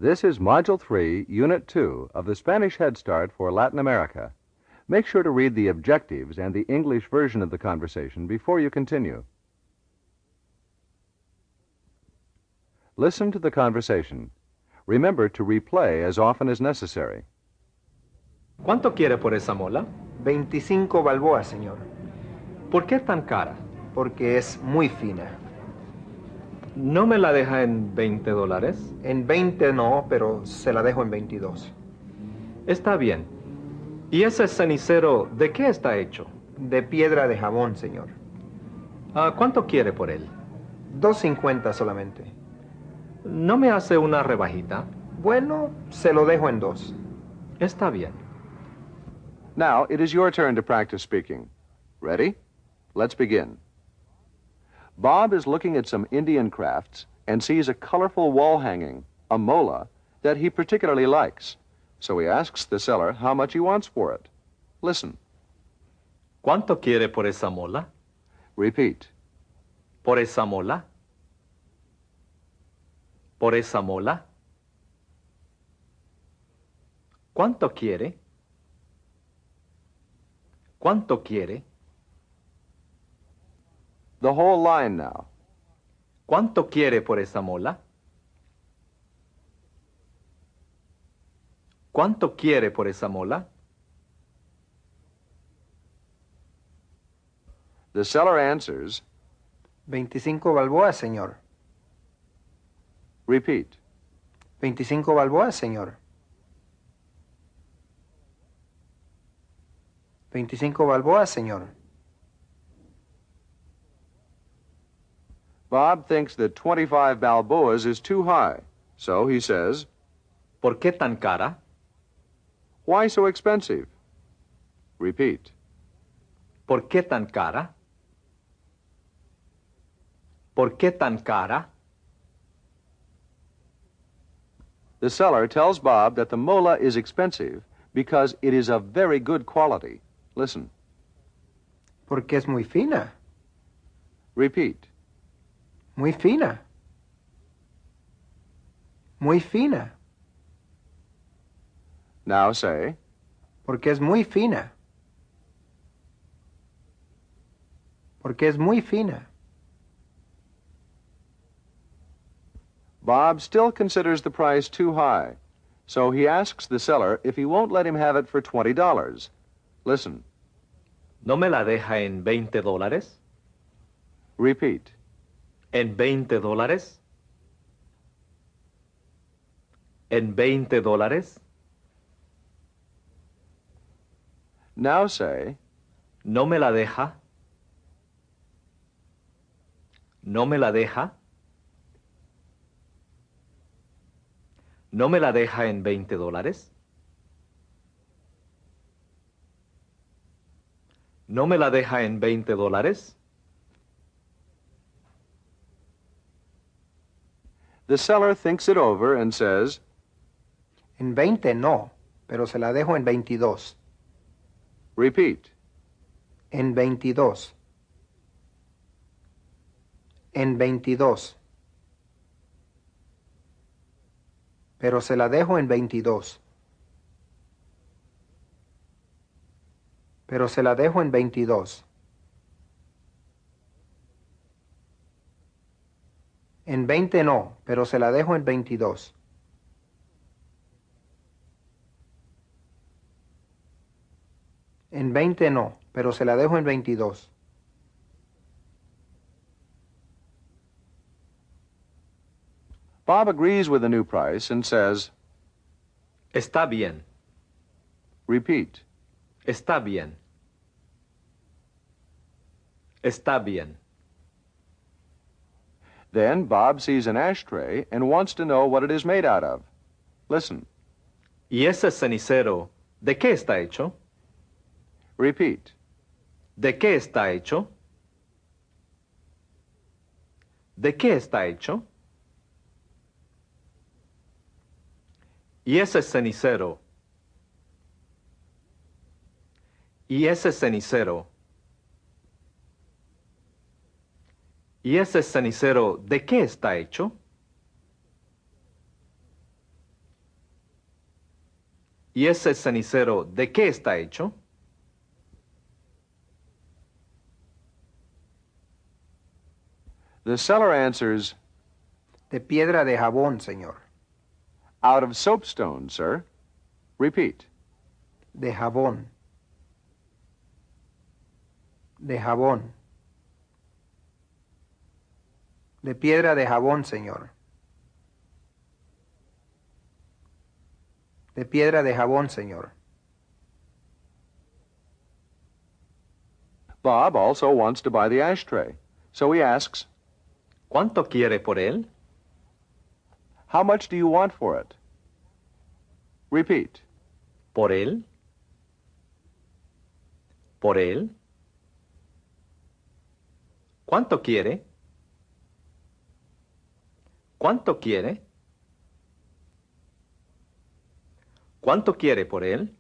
This is Module 3, Unit 2 of the Spanish Head Start for Latin America. Make sure to read the objectives and the English version of the conversation before you continue. Listen to the conversation. Remember to replay as often as necessary. ¿Cuánto quiere por esa mola? 25 balboas, señor, ¿Por qué tan cara? porque es muy fina. ¿No me la deja en $20? En 20 no, pero se la dejo en 22. Está bien. ¿Y ese cenicero de qué está hecho? De piedra de jabón, señor. ¿Cuánto quiere por él? 2.50 solamente. ¿No me hace una rebajita? Bueno, se lo dejo en 2. Está bien. Now, it is your turn to practice speaking. Ready? Let's begin. Bob is looking at some Indian crafts and sees a colorful wall hanging, a mola, that he particularly likes. So he asks the seller how much he wants for it. Listen. ¿Cuánto quiere por esa mola? Repeat. ¿Por esa mola? ¿Por esa mola? ¿Cuánto quiere? ¿Cuánto quiere? The whole line now. ¿Cuánto quiere por esa mola? ¿Cuánto quiere por esa mola? The seller answers. 25 balboas, señor. Repeat. 25 balboas, señor. 25 balboas, señor. Bob thinks that 25 balboas is too high, so he says, ¿Por qué tan cara? "Why so expensive?" Repeat. ¿Por qué tan cara? ¿Por qué tan cara? The seller tells Bob that the mola is expensive because it is of very good quality. Listen. Porque es muy fina. Repeat. Muy fina. Muy fina. Now say, Porque es muy fina. Porque es muy fina. Bob still considers the price too high, so he asks the seller if he won't let him have it for $20. Listen. ¿No me la deja en $20? Repeat. ¿En $20? ¿En $20? Now say, ¿No me la deja? ¿No me la deja? ¿No me la deja en $20? ¿No me la deja en $20? the seller thinks it over and says, En 20 no, pero se la dejo en 22. repeat. En 22. En 22. Pero se la dejo en 22. Pero se la dejo en 22. En 20 no, pero se la dejo en 22. En 20 no, pero se la dejo en 22. Bob agrees with the new price and says, Está bien. repeat. Está bien. Está bien. Then Bob sees an ashtray and wants to know what it is made out of. Listen. ¿Y ese cenicero de qué está hecho? Repeat. ¿De qué está hecho? ¿De qué está hecho? ¿Y ese cenicero? ¿Y ese cenicero? ¿Y ese cenicero de qué está hecho? ¿Y ese cenicero de qué está hecho? The seller answers, De piedra de jabón, señor. out of soapstone, sir. Repeat. De jabón. De jabón. De piedra de jabón, señor. De piedra de jabón, señor. Bob also wants to buy the ashtray, so he asks, ¿Cuánto quiere por él? how much do you want for it? Repeat. ¿Por él? ¿Por él? ¿Cuánto quiere? ¿Cuánto quiere? ¿Cuánto quiere por él?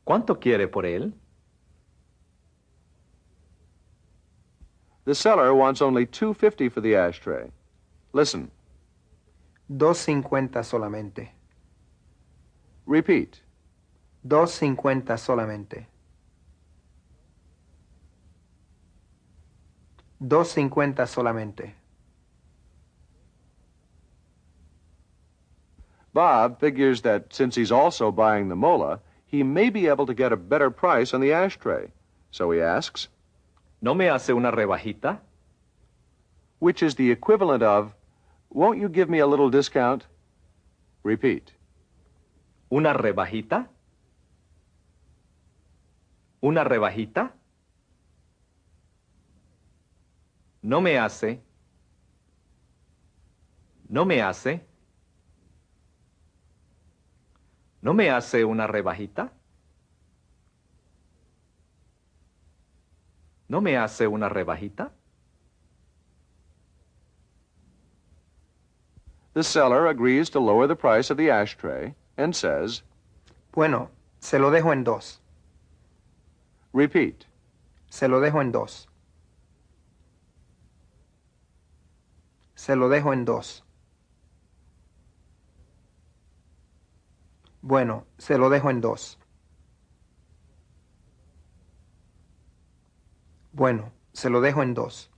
¿Cuánto quiere por él? The seller wants only $2.50 for the ashtray. Listen. $2.50 solamente. Repeat. $2.50 solamente. $2.50 solamente. Bob figures that since he's also buying the mola, he may be able to get a better price on the ashtray. So he asks, ¿No me hace una rebajita? which is the equivalent of, won't you give me a little discount? Repeat. ¿Una rebajita? ¿Una rebajita? No me hace. No me hace. ¿No me hace una rebajita? ¿No me hace una rebajita? The seller agrees to lower the price of the ashtray and says, Bueno, se lo dejo en 2. repeat. Se lo dejo en 2. Se lo dejo en 2. Bueno, se lo dejo en 2. Bueno, se lo dejo en 2.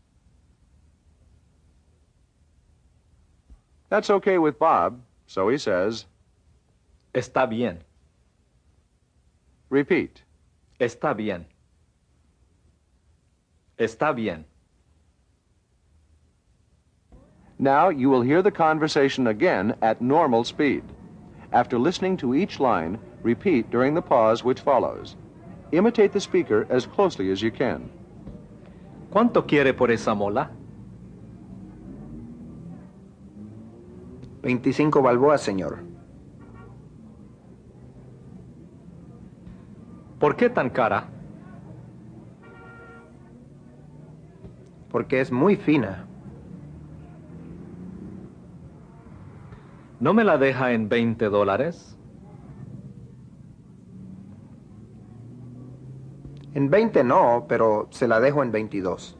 That's okay with Bob, so he says, Está bien. repeat. Está bien. Está bien. Now you will hear the conversation again at normal speed. After listening to each line, repeat during the pause which follows. Imitate the speaker as closely as you can. ¿Cuánto quiere por esa mola? 25 balboas, señor. ¿Por qué tan cara? Porque es muy fina. ¿No me la deja en $20? En 20 no, pero se la dejo en 22.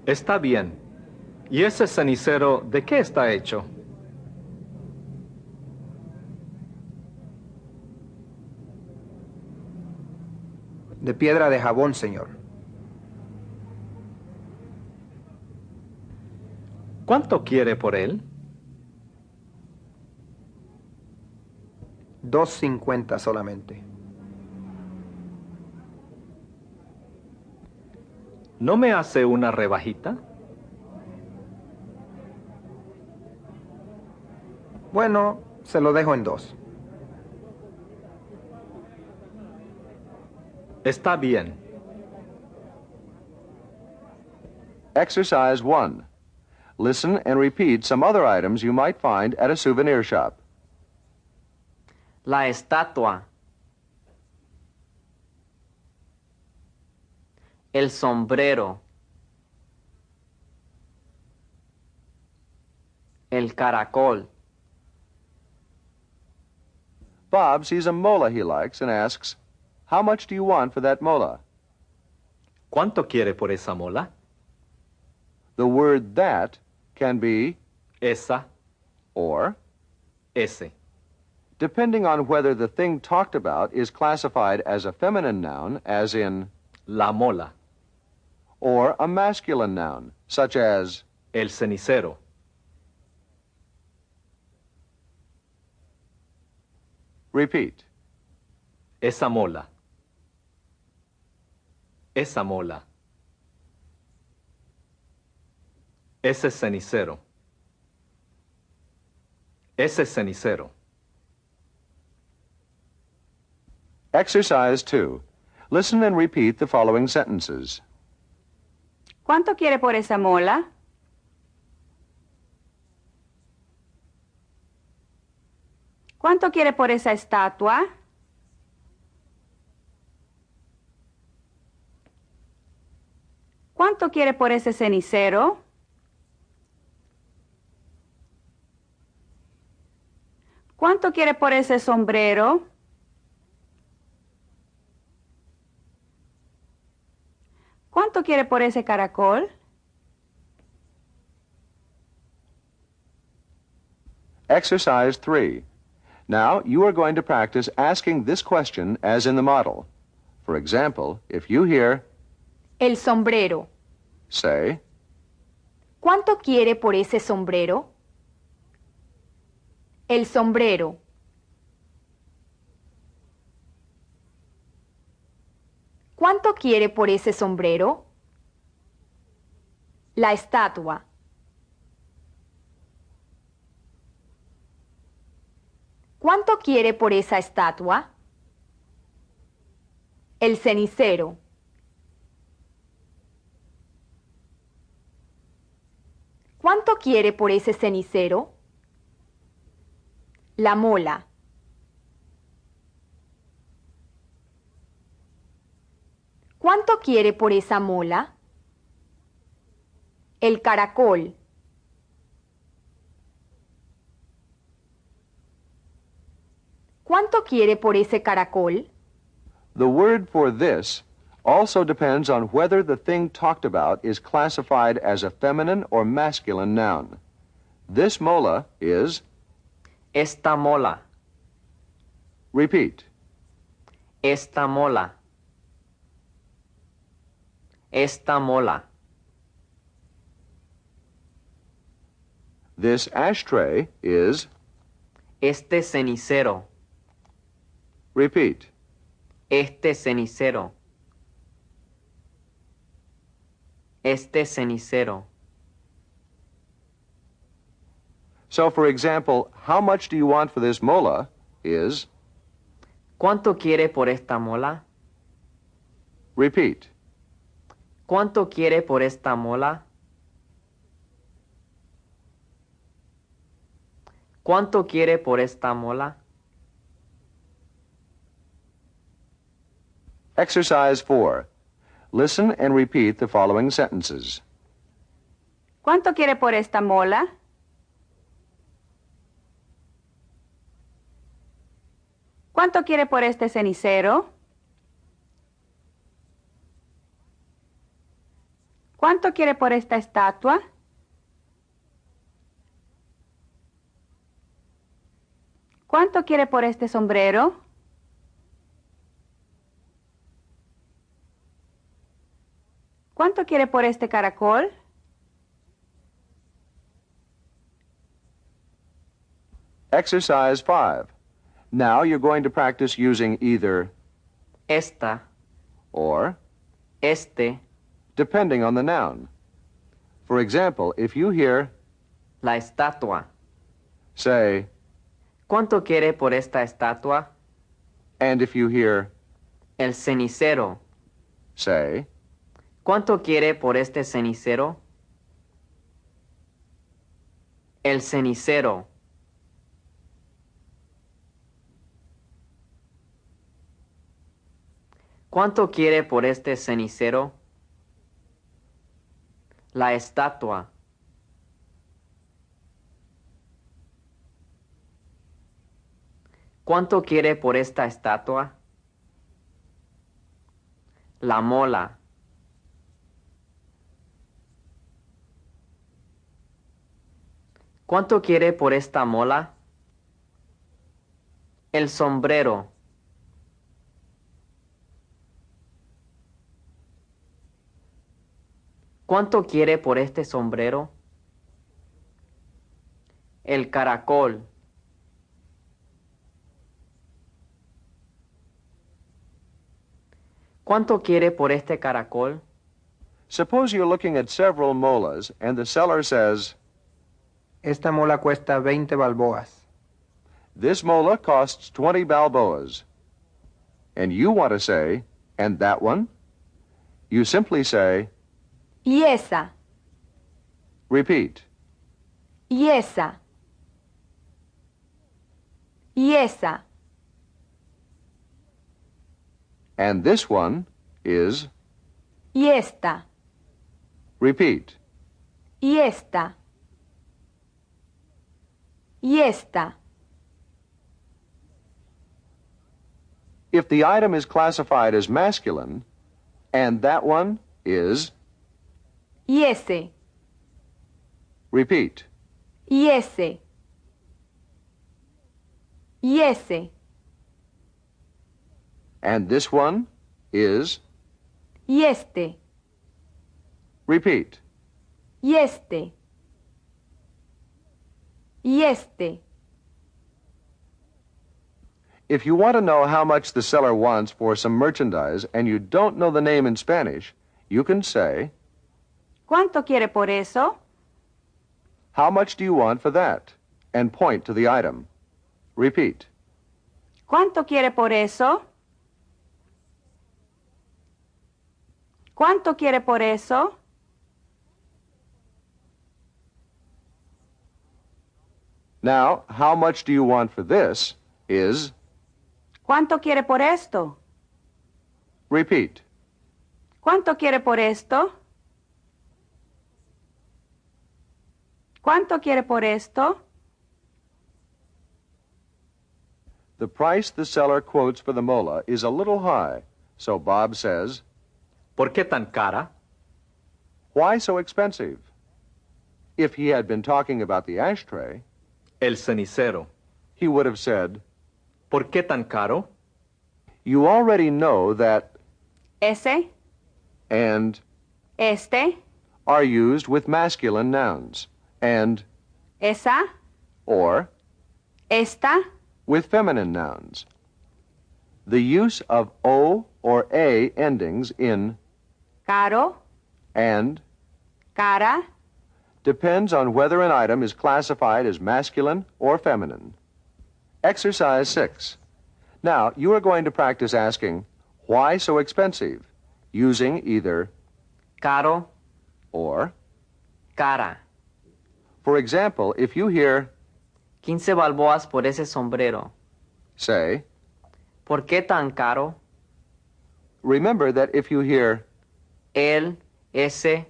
Está bien. ¿Y ese cenicero de qué está hecho? De piedra de jabón, señor. ¿Cuánto quiere por él? $2.50 solamente. ¿No me hace una rebajita? Bueno, se lo dejo en 2. Está bien. Exercise 1. Listen and repeat some other items you might find at a souvenir shop. La estatua. El sombrero. El caracol. Bob sees a mola he likes and asks, how much do you want for that mola? ¿Cuánto quiere por esa mola? The word that can be esa, or, ese. depending on whether the thing talked about is classified as a feminine noun, as in, La mola, or a masculine noun, such as, el cenicero, repeat, esa mola, esa mola, ese cenicero, ese cenicero. Exercise 2. Listen and repeat the following sentences. ¿Cuánto quiere por esa mola? ¿Cuánto quiere por esa estatua? ¿Cuánto quiere por ese cenicero? ¿Cuánto quiere por ese sombrero? ¿Cuánto quiere por ese caracol? Exercise 3. Now, you are going to practice asking this question as in the model. For example, if you hear, El sombrero. say, ¿Cuánto quiere por ese sombrero? El sombrero. ¿Cuánto quiere por ese sombrero? La estatua. ¿Cuánto quiere por esa estatua? El cenicero. ¿Cuánto quiere por ese cenicero? La mola. ¿Cuánto quiere por esa mola? El caracol. ¿Cuánto quiere por ese caracol? the word for this also depends on whether the thing talked about is classified as a feminine or masculine noun. This mola is, Esta mola. repeat, Esta mola. Esta mola. this ashtray is, Este cenicero. repeat, Este cenicero. Este cenicero. So, for example, how much do you want for this mola is, ¿Cuánto quiere por esta mola? repeat, ¿Cuánto quiere por esta mola? ¿Cuánto quiere por esta mola? Exercise 4. Listen and repeat the following sentences. ¿Cuánto quiere por esta mola? ¿Cuánto quiere por este cenicero? ¿Cuánto quiere por esta estatua? ¿Cuánto quiere por este sombrero? ¿Cuánto quiere por este caracol? Exercise 5. Now you're going to practice using either Esta, or, este, depending on the noun. For example, if you hear, la estatua. say, ¿Cuánto quiere por esta estatua? and if you hear, El cenicero. say, ¿Cuánto quiere por este cenicero? El cenicero. ¿Cuánto quiere por este cenicero? La estatua. ¿Cuánto quiere por esta estatua? La mola. ¿Cuánto quiere por esta mola? El sombrero. ¿Cuánto quiere por este sombrero? El caracol. ¿Cuánto quiere por este caracol? Suppose you're looking at several molas and the seller says, Esta mola cuesta 20 balboas. this mola costs 20 balboas. And you want to say, and that one? You simply say, ¿Y esa? repeat. ¿Y esa? ¿Y esa? And this one is, ¿Y esta? repeat. ¿Y esta? ¿Y esta? If the item is classified as masculine, and that one is, ¿Y ese? repeat. ¿Y ese? ¿Y ese? And this one is, ¿Y este? repeat. ¿Y este? ¿Y este? If you want to know how much the seller wants for some merchandise and you don't know the name in Spanish, you can say, ¿Cuánto quiere por eso? how much do you want for that? And point to the item. Repeat. ¿Cuánto quiere por eso? ¿Cuánto quiere por eso? Now, how much do you want for this is, ¿Cuánto quiere por esto? repeat. ¿Cuánto quiere por esto? ¿Cuánto quiere por esto? The price the seller quotes for the mola is a little high, so Bob says, ¿Por qué tan cara? why so expensive? If he had been talking about the ashtray, El cenicero. he would have said, ¿Por qué tan caro? you already know that Ese, and este, are used with masculine nouns, and esa, or esta, with feminine nouns. The use of O or A endings in caro, and cara, depends on whether an item is classified as masculine or feminine. Exercise 6. Now, you are going to practice asking, why so expensive? Using either Caro, or. cara. For example, if you hear, 15 balboas por ese sombrero. say, ¿Por qué tan caro? remember that if you hear El, ese,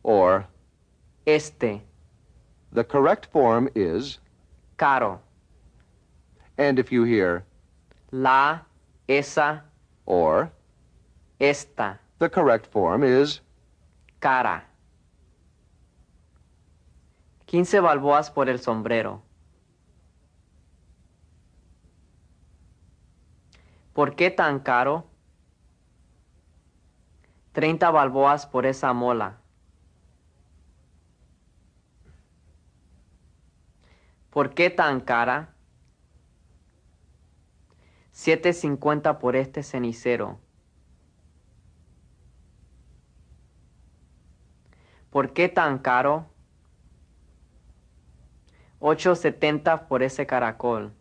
or, este. the correct form is, Caro. and if you hear La, esa, or, esta. the correct form is, Cara. 15 balboas por el sombrero. ¿Por qué tan caro? 30 balboas por esa mola. ¿Por qué tan cara? 7.50 por este cenicero. ¿Por qué tan caro? 8.70 por ese caracol.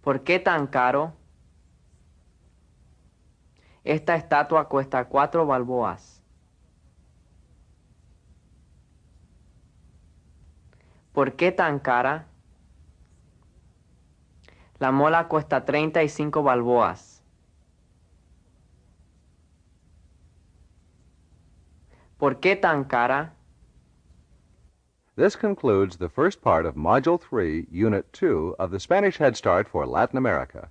¿Por qué tan caro? Esta estatua cuesta 4 balboas. ¿Por qué tan cara? La mola cuesta 35 balboas. ¿Por qué tan cara? This concludes the first part of Module 3, Unit 2 of the Spanish Head Start for Latin America.